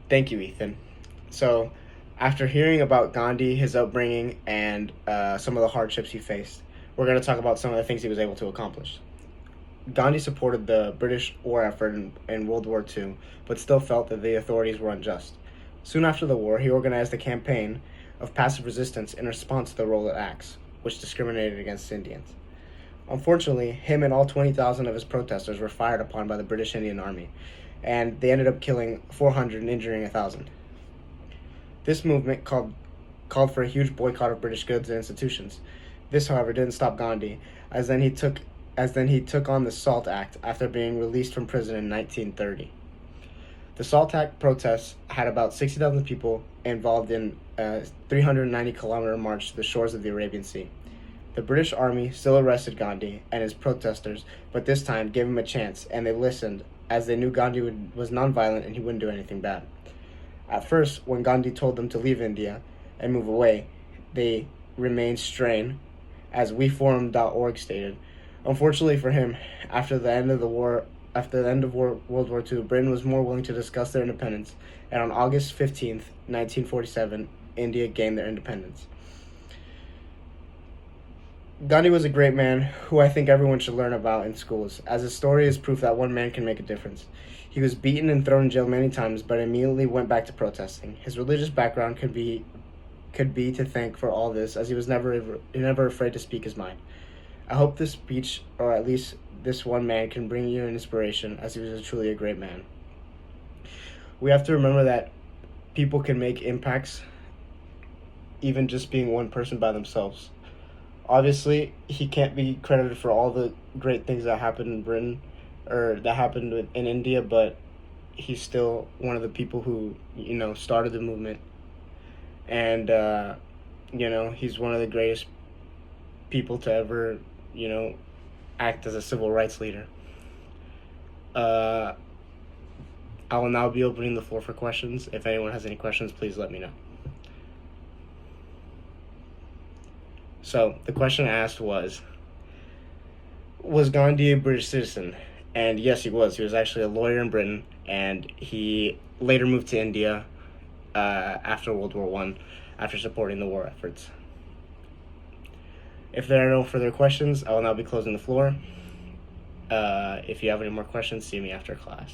Thank you, Ethan. So, after hearing about Gandhi, his upbringing, and some of the hardships he faced, we're going to talk about some of the things he was able to accomplish. Gandhi supported the British war effort in World War II, but still felt that the authorities were unjust. Soon after the war, he organized a campaign of passive resistance in response to the Rowlatt Acts, which discriminated against Indians. Unfortunately, him and all 20,000 of his protesters were fired upon by the British Indian Army, and they ended up killing 400 and injuring 1,000. This movement called for a huge boycott of British goods and institutions. This, however, didn't stop Gandhi, as then he took on the SALT Act after being released from prison in 1930. The SALT Act protests had about 60,000 people involved in a 390-kilometer march to the shores of the Arabian Sea. The British Army still arrested Gandhi and his protesters, but this time gave him a chance, and they listened, as they knew Gandhi was nonviolent and he wouldn't do anything bad. At first, when Gandhi told them to leave India and move away, they remained stern, as WeForum.org stated. Unfortunately for him, after the end of World War II, Britain was more willing to discuss their independence, and on August 15th, 1947, India gained their independence. Gandhi was a great man who I think everyone should learn about in schools, as his story is proof that one man can make a difference. He was beaten and thrown in jail many times, but immediately went back to protesting. His religious background could be to thank for all this, as he was never afraid to speak his mind. I hope this speech, or at least this one man, can bring you an inspiration, as he was truly a great man. We have to remember that people can make impacts, even just being one person by themselves. Obviously, he can't be credited for all the great things that happened in Britain, or that happened in India, but he's still one of the people who, started the movement. And, he's one of the greatest people to ever, act as a civil rights leader. I will now be opening the floor for questions. If anyone has any questions, please let me know. So, the question asked was Gandhi a British citizen? And yes, he was. He was actually a lawyer in Britain, and he later moved to India after World War I, after supporting the war efforts. If there are no further questions, I will now be closing the floor. If you have any more questions, see me after class.